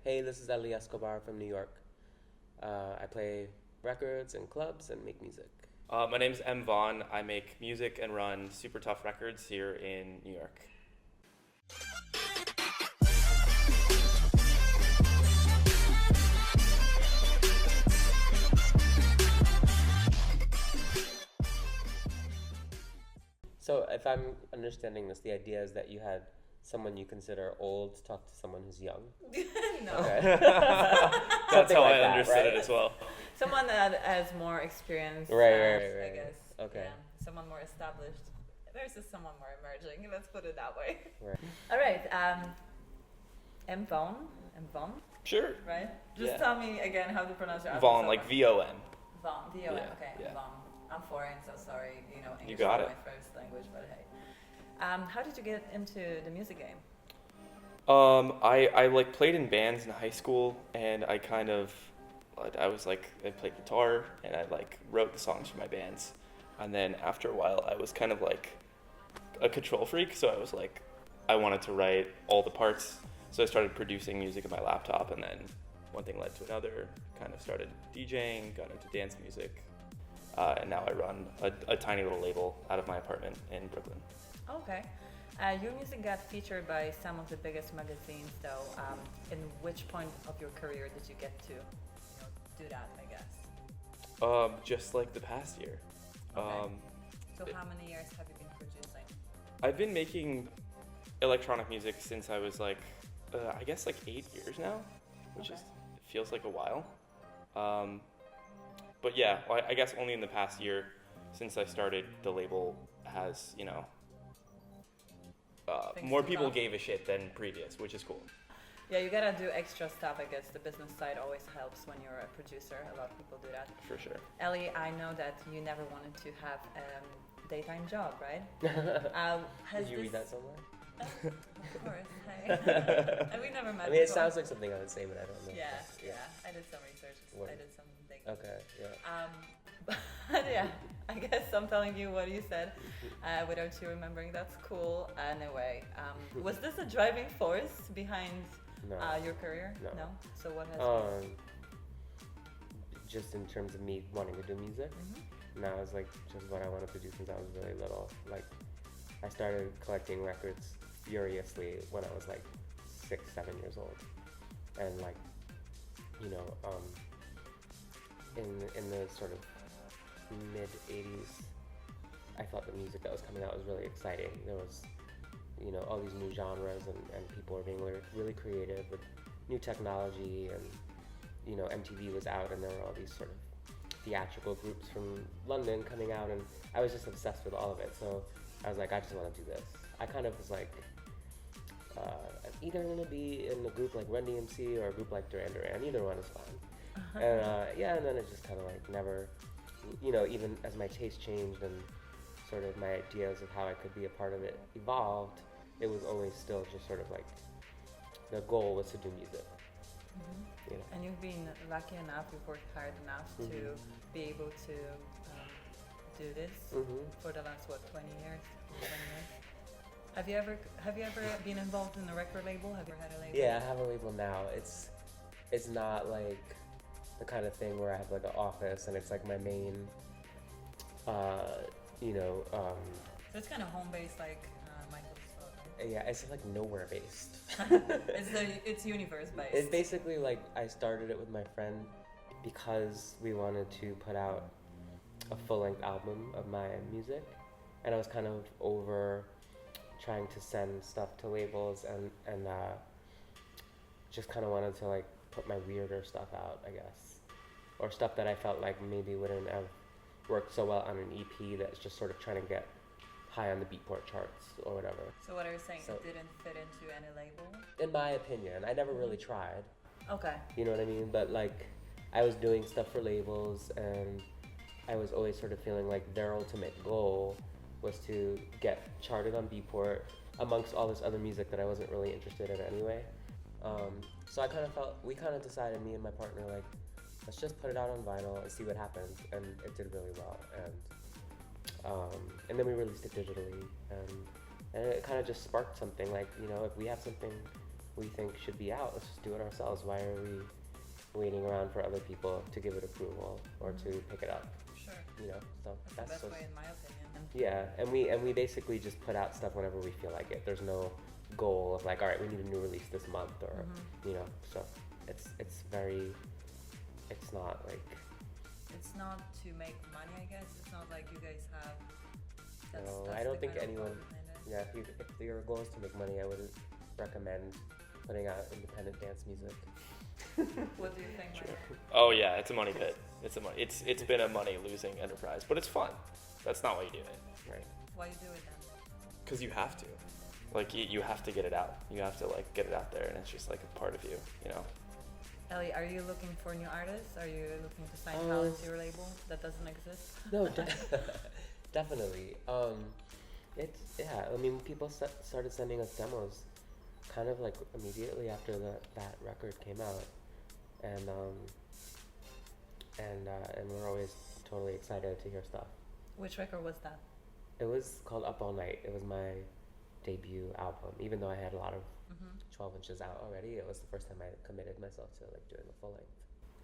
Hey, this is Eli Escobar from New York. I play records and clubs and make music. My name's M. Vaughan. I make music and run Super Tough Records here in New York. So if I'm understanding this, the idea is that you had someone you consider old talk to someone who's young? No. Okay. That's how like I that, understood right? it as well. Someone that has more experience. Right. I guess. Okay. Yeah. Someone more established versus someone more emerging. Let's put it that way. Right. All right. M. Vaughan. M. Vaughan. Sure. Right. Just Yeah. tell me again how to pronounce your Vaughan, so like much. V-O-N. Vaughan. V-O-N. Yeah, Okay. yeah. Vaughan. I'm foreign, so sorry. English got is it. my first language, but hey. How did you get into the music game? I like played in bands in high school, and I played guitar, and I like wrote the songs for my bands, and then after a while I was kind of like a control freak, so I was like, I wanted to write all the parts, so I started producing music on my laptop, and then one thing led to another, kind of started DJing, got into dance music, and now I run a tiny little label out of my apartment in Brooklyn. Okay. Your music got featured by some of the biggest magazines, though. In which point of your career did you get to do that, I guess? Just like the past year. Okay. So how many years have you been producing? I've been making electronic music since I was like, I guess like 8 years now, which feels like a while. But yeah, I guess only in the past year since I started, the label has, more people come. gave a shit than previous, which is cool. Yeah, you gotta do extra stuff, I guess. The business side always helps when you're a producer. A lot of people do that. For sure. Ellie, I know that you never wanted to have a daytime job, right? Did you read that somewhere? Of course. Hey. And we never met I mean, it before. sounds like something I would say, but I don't know. Yeah. I did some research. Word. I did some things. Okay, yeah. But yeah, I guess I'm telling you what you said without you remembering. That's cool. Anyway, was this a driving force behind No. your career? No. So what has been? Just in terms of me wanting to do music, now it's like just what I wanted to do since I was really little. Like, I started collecting records furiously when I was like 6, 7 years old, and like, in the sort of mid 80s, I thought the music that was coming out was really exciting. There was, all these new genres, and people were being really creative with new technology, and, MTV was out, and there were all these sort of theatrical groups from London coming out, and I was just obsessed with all of it. So I was like, I just want to do this. I kind of was like, I'm either going to be in a group like Run DMC or a group like Duran Duran. Either one is fine. And and then it just kind of like never, even as my taste changed and sort of my ideas of how I could be a part of it evolved, it was always still just sort of like the goal was to do music. And you've been lucky enough, you've worked hard enough to be able to do this for the last 20 years? 20 years? Have you ever been involved in a record label? Have you had a label? Yeah, I have a label now. It's not like the kind of thing where I have like an office and it's like my main, So it's kind of home based, like Microsoft. Right? yeah, it's like nowhere based. It's universe based. It's basically like I started it with my friend because we wanted to put out a full-length album of my music, and I was kind of over trying to send stuff to labels and just kind of wanted to like put my weirder stuff out, I guess, or stuff that I felt like maybe wouldn't have worked so well on an EP that's just sort of trying to get high on the Beatport charts or whatever. So what are you saying? So- It didn't fit into any label? In my opinion, I never really tried. Okay. You know what I mean? But like, I was doing stuff for labels, and I was always sort of feeling like their ultimate goal was to get charted on Beatport amongst all this other music that I wasn't really interested in anyway. So we kind of decided, me and my partner, like, let's just put it out on vinyl and see what happens. And it did really well. And then we released it digitally, and it kind of just sparked something. Like, if we have something we think should be out. Let's just do it ourselves. Why are we waiting around for other people to give it approval or to pick it up? Sure. You know, so That's the best way, in my opinion. yeah, and we basically just put out stuff whenever we feel like it. There's no goal of like, all right, we need a new release this month, or you know. So it's not like. It's not to make money, I guess. It's not like you guys have. No, I don't think anyone. Yeah, if your goal is to make money, I wouldn't recommend putting out independent dance music. What do you think, Mike? Oh yeah, it's a money pit. It's been a money losing enterprise, but it's fun. That's not why you do it. Right. Why you do it then? Because you have to. Like you have to get it out. You have to like get it out there, and it's just like a part of you, you know. Ellie, are you looking for new artists? Are you looking to sign talent to your label that doesn't exist? No, definitely. I mean, people started sending us demos, kind of like immediately after that record came out, and we're always totally excited to hear stuff. Which record was that? It was called Up All Night. It was my debut album, even though I had a lot of 12 inches out already. It was the first time I committed myself to like doing a full length.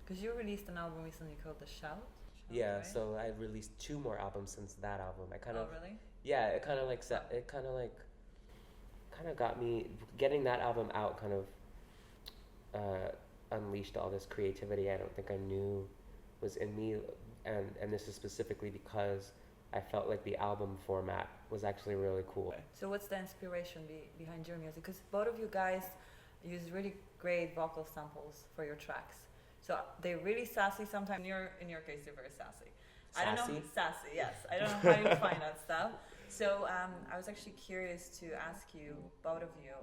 Because you released an album recently called The Shout. Yeah, right? so I released 2 more albums since that album. I kind of. Oh, really? Yeah, it kind of got me getting that album out. Kind of unleashed all this creativity I don't think I knew was in me, and this is specifically because I felt like the album format was actually really cool. So what's the inspiration behind your music? Because both of you guys use really great vocal samples for your tracks. So they're really sassy sometimes. In your case, you're very sassy. Sassy? I don't know. Sassy, yes. I don't know how you find that stuff. So I was actually curious to ask you, both of you,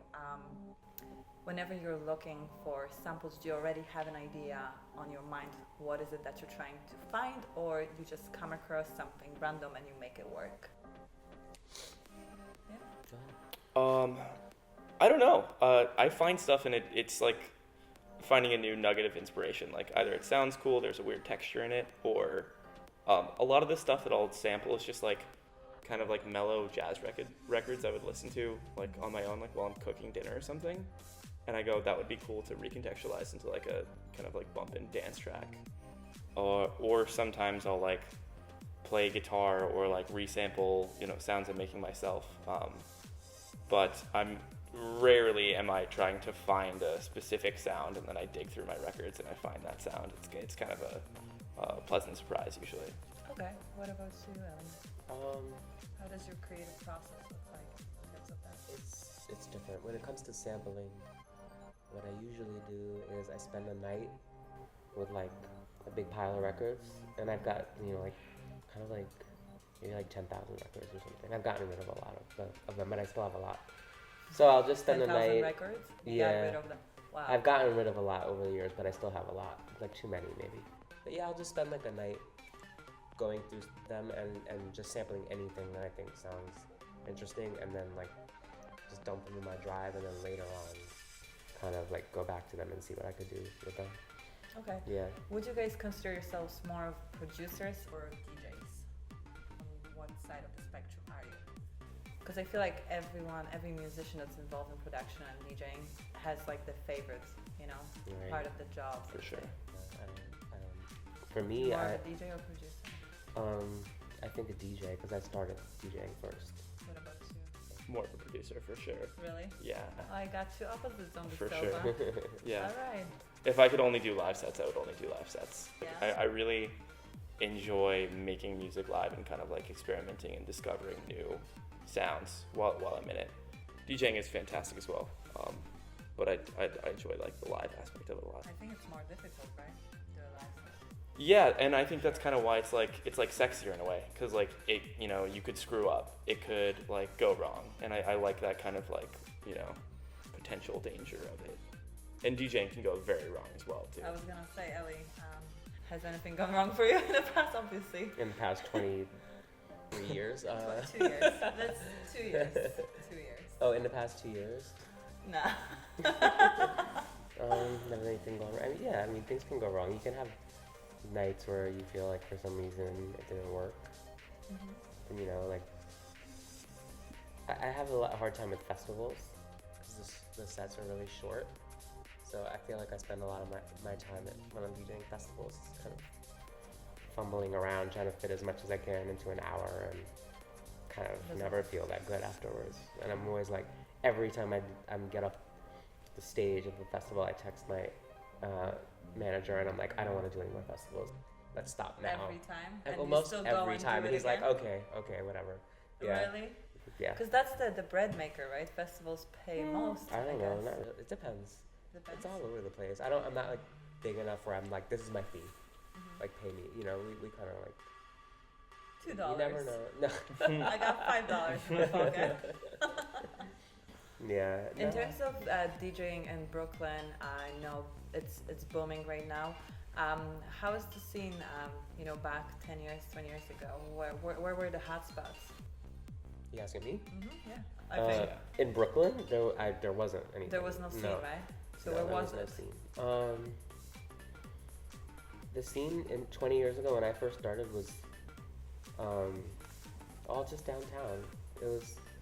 whenever you're looking for samples, do you already have an idea on your mind? What is it that you're trying to find, or you just come across something random and you make it work? Yeah. I don't know. I find stuff and it's like finding a new nugget of inspiration. Like either it sounds cool, there's a weird texture in it, or a lot of the stuff that I'll sample is just like kind of like mellow jazz records I would listen to like on my own, like while I'm cooking dinner or something. And I go, that would be cool to recontextualize into like a kind of like bump and dance track. Or sometimes I'll like play guitar or like resample, you know, sounds I'm making myself. But rarely am I trying to find a specific sound and then I dig through my records and I find that sound. It's kind of a pleasant surprise usually. Okay. What about you, Ellen? How does your creative process look like in terms of that? It's different. When it comes to sampling, what I usually do is I spend a night with like a big pile of records, and I've got, you know, like kind of like maybe like 10,000 records or something. I've gotten rid of a lot of them, but I still have a lot. So I'll just spend the 10,000 night. records? You Yeah. got rid of them. Wow. I've gotten rid of a lot over the years, but I still have a lot. Like too many maybe. But yeah, I'll just spend like a night going through them and just sampling anything that I think sounds interesting, and then like just dump them in my drive, and then later on kind of like go back to them and see what I could do with them. Okay. Yeah. Would you guys consider yourselves more of producers or DJs? On what side of the spectrum are you? Because I feel like every musician that's involved in production and DJing has like the favorites, you know, Right. part of the job. For sure. For me, More of a DJ or producer? I think a DJ, because I started DJing first. What about you? More of a producer for sure. Really? Yeah. I got two opposites on the For sofa. sure. Yeah. All right. If I could only do live sets, I would only do live sets. Yeah. I really enjoy making music live and kind of like experimenting and discovering new sounds while I'm in it. DJing is fantastic as well, but I enjoy like the live aspect of it a lot. I think it's more difficult, right? Do a live set. Yeah, and I think that's kind of why it's like sexier in a way, because like it, you know, you could screw up, it could like go wrong, and I like that kind of like, you know, potential danger of it. And DJing can go very wrong as well too. I was gonna say, Ellie, has anything gone wrong for you in the past? Obviously. In the past 23 years. 2 years. That's 2 years. 2 years. Oh, in the past 2 years. Nah. Never anything gone wrong. I mean, yeah, I mean things can go wrong. You can have nights where you feel like for some reason it didn't work. And you know, like I have a hard time with festivals, because because the sets are really short. So I feel like I spend a lot of my time when I'm DJing festivals kind of fumbling around trying to fit as much as I can into an hour and kind of never feel that good afterwards. And I'm always like, every time I get off the stage of the festival, I text my manager and I'm like, I don't want to do any more festivals. Let's stop now. Every time? And almost every time. And he's like, okay, whatever. Yeah. Really? Yeah. Because that's the bread maker, right? Festivals pay most. I don't know. guess. It depends. Depends. It's all over the place. I'm not like big enough where I'm like, this is my fee. Like pay me. You know, we kind of like. $2. You never know. No. I got $5 in my pocket. Yeah. In terms of DJing in Brooklyn, I know it's booming right now. How is the scene, back 10 years, 20 years ago? Where were the hot spots? You asking me? Yeah. I think in Brooklyn, there wasn't anything. there was no scene, right? So No, where there was no it? scene. The scene 20 years ago when I first started was all just downtown.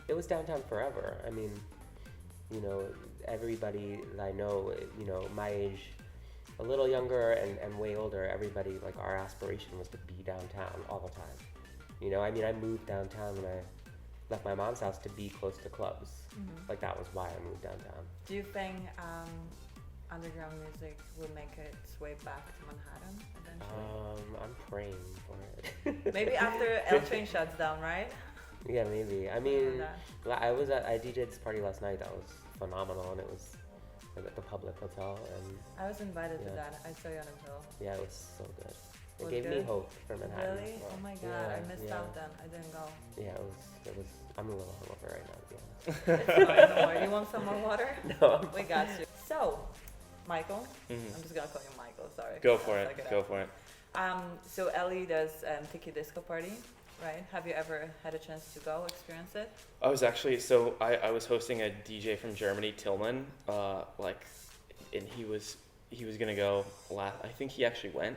It was downtown forever. I mean, everybody that I know, my age, a little younger and way older, everybody, like, our aspiration was to be downtown all the time. I mean, I moved downtown when I left my mom's house to be close to clubs. Like, that was why I moved downtown. Do you think underground music will make its way back to Manhattan eventually? I'm praying for it. Maybe after L Train shuts down, right? Yeah, maybe. I mean, I DJed this party last night that was phenomenal, and it was at the Public Hotel, and I was invited to that. I saw you on the bill. yeah, it was so good. It Was gave me good? hope for Manhattan. Really? as well. Oh my god, Yeah, I missed yeah. out then. I didn't go. Yeah, it was. I'm a little hungover right now, to be honest. It's fine, don't worry. You want some more water? No. We got you. So, Michael, Mhm. I'm just gonna call you Michael. Sorry. Go for I'll it. suck Go up. for it. So Ellie does Tiki Disco party, right? Have you ever had a chance to go experience it? I was actually I was hosting a DJ from Germany, Tillman, and he was gonna go last. I think he actually went.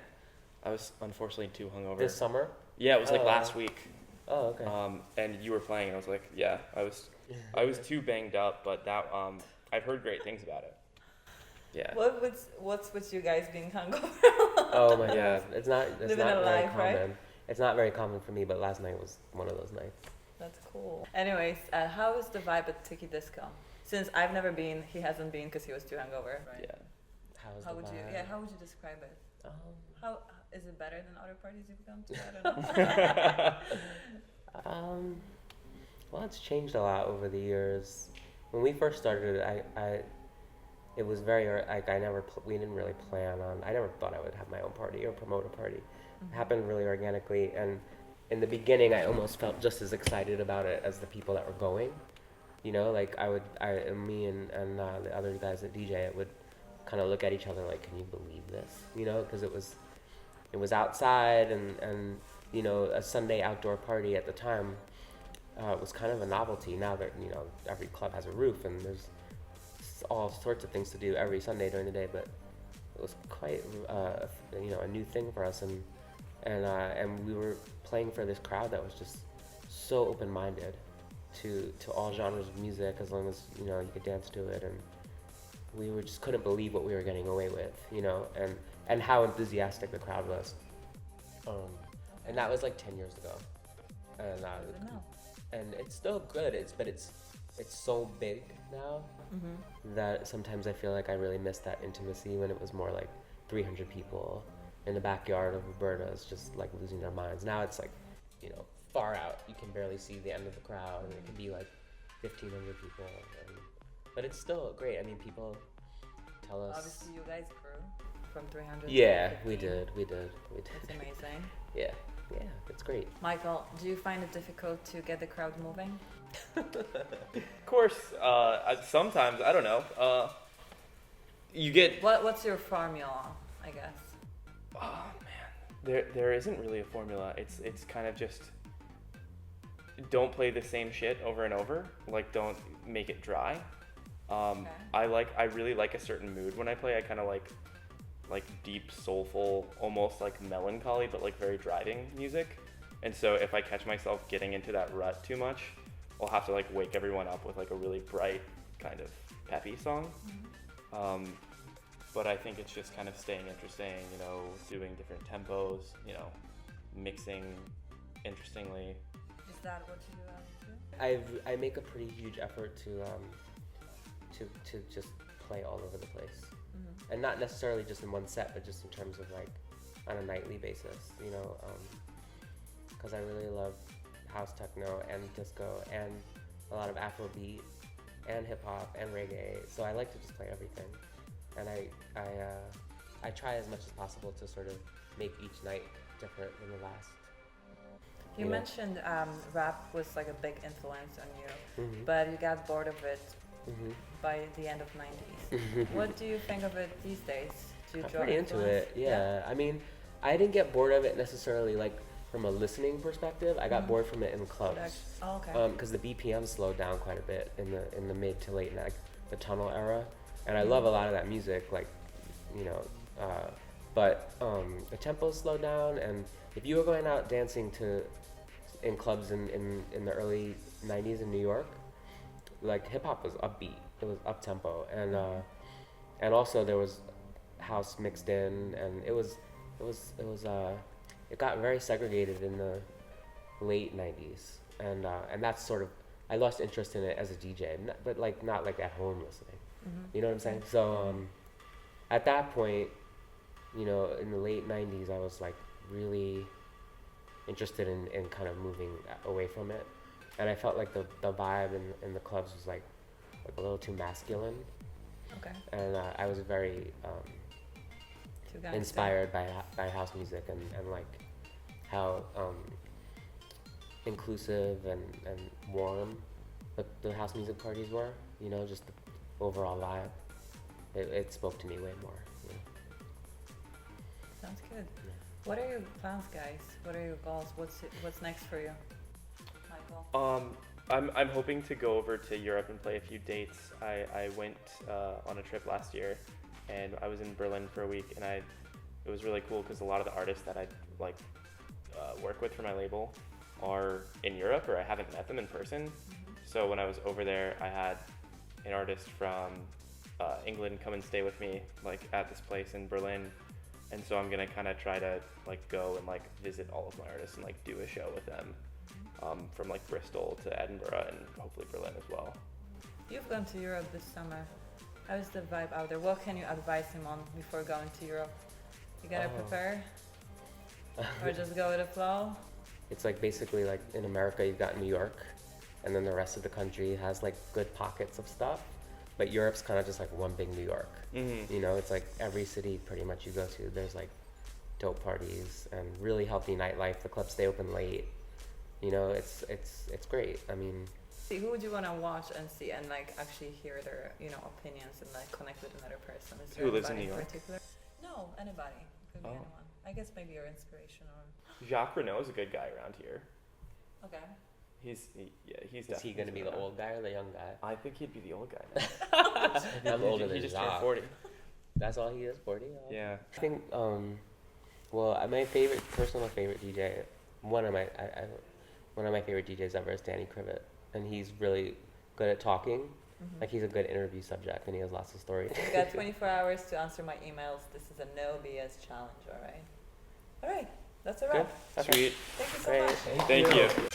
I was unfortunately too hungover. This summer? Yeah, it was like Oh. last week. Oh, okay. And you were playing, and I was like, yeah, I was too banged up, but that I've heard great things about it. Yeah. What's with you guys being hungover? Oh my Yeah. god, it's not Living very a life, common. right? It's not very common for me, but last night was one of those nights. That's cool. Anyways, how is the vibe at Tiki Disco? Since I've never been, he hasn't been because he was too hungover. Right? Yeah. How's How the would you? vibe? Yeah. How would you describe it? How is it better than other parties you've gone to? I don't know. Well, it's changed a lot over the years. When we first started, it was very like we didn't really plan on. I never thought I would have my own party or promote a party. It happened really organically, and in the beginning, I almost felt just as excited about it as the people that were going. Like me and the other guys that DJ it would kind of look at each other like, can you believe this? Because it was outside and a Sunday outdoor party at the time was kind of a novelty. Now that every club has a roof and there's all sorts of things to do every Sunday during the day, but it was quite a new thing for us, and we were playing for this crowd that was just so open-minded to all genres of music, as long as you could dance to it, and we just couldn't believe what we were getting away with, and how enthusiastic the crowd was. And that was like 10 years ago, and it's still good. It's so big now that sometimes I feel like I really miss that intimacy when it was more like 300 people in the backyard of Roberta's, just like losing their minds. Now it's like, far out. You can barely see the end of the crowd, and it can be like 1,500 people. But it's still great. I mean, people tell us. Obviously, you guys grew from 300. Yeah, to we 15. did. It's amazing. Yeah, it's great. Michael, do you find it difficult to get the crowd moving? Of course. Sometimes I don't know. You get. What's your formula? I guess. Oh man, there isn't really a formula. It's kind of just don't play the same shit over and over. Like, don't make it dry. Okay. I really like a certain mood when I play. I kind of like deep, soulful, almost like melancholy, but like very driving music. And so if I catch myself getting into that rut too much, I'll have to like wake everyone up with like a really bright kind of peppy song. But I think it's just kind of staying interesting, you know, doing different tempos, you know, mixing interestingly. Is that what you do? I make a pretty huge effort to just play all over the place, and not necessarily just in one set, but just in terms of like on a nightly basis, you know, because I really love house techno and disco and a lot of Afrobeat and hip hop and reggae. So I like to just play everything, and I try as much as possible to sort of make each night different than the last. You mentioned rap was like a big influence on you, but you got bored of it by the end of 90s. What do you think of it these days? I'm pretty into it, yeah. I mean, I didn't get bored of it necessarily like from a listening perspective. I got bored from it in clubs. Oh, okay. Because the BPM slowed down quite a bit in the mid to late, like the tunnel era, and I love a lot of that music, like, you know, but the tempo slowed down, and if you were going out dancing in clubs in the early 90s in New York, like hip hop was upbeat, it was up tempo, and also there was house mixed in, and it got very segregated in the late 90s, and that's sort of, I lost interest in it as a DJ, but like not like at home listening, you know what I'm saying? So at that point, you know, in the late 90s, I was like really interested in kind of moving away from it, and I felt like the vibe in the clubs was like a little too masculine. Okay. And I was very inspired by house music and like how inclusive and warm the house music parties were, you know, just the overall vibe. It spoke to me way more, you know. Sounds good. Yeah. What are your plans, guys? What are your goals? What's next for you, Michael? I'm hoping to go over to Europe and play a few dates. I went on a trip last year, and I was in Berlin for a week, and it was really cool because a lot of the artists that I like work with for my label are in Europe, or I haven't met them in person. So when I was over there, I had an artist from England come and stay with me, like at this place in Berlin. And so I'm gonna kind of try to like go and like visit all of my artists and like do a show with them, from like Bristol to Edinburgh and hopefully Berlin as well. You've gone to Europe this summer. How is the vibe out there? What can you advise him on before going to Europe? You gotta prepare, or just go with the flow? It's like basically like in America, you've got New York, and then the rest of the country has like good pockets of stuff. But Europe's kind of just like one big New York. You know, it's like every city pretty much you go to, there's like dope parties and really healthy nightlife. The clubs stay open late. You know, it's great. I mean, who would you want to watch and see and like actually hear their, you know, opinions and like connect with another person? Is there who lives in New York? Particular? No, anybody. Could be anyone. I guess maybe your inspiration or. Jacques Renault is a good guy around here. Okay. He's Is he going to be the old guy or the young guy? I think he'd be the old guy now. I'm older than He just Jacques. turned 40. That's all he is, 40? Yeah. I think, well, my personal favorite DJ, one of my favorite DJs ever is Danny Krivit, and he's really good at talking. Like he's a good interview subject, and he has lots of stories. You got 24 hours to answer my emails. This is a no BS challenge, all right? All right, that's a wrap. Good. Okay. Sweet. Thank you so much. Thank you.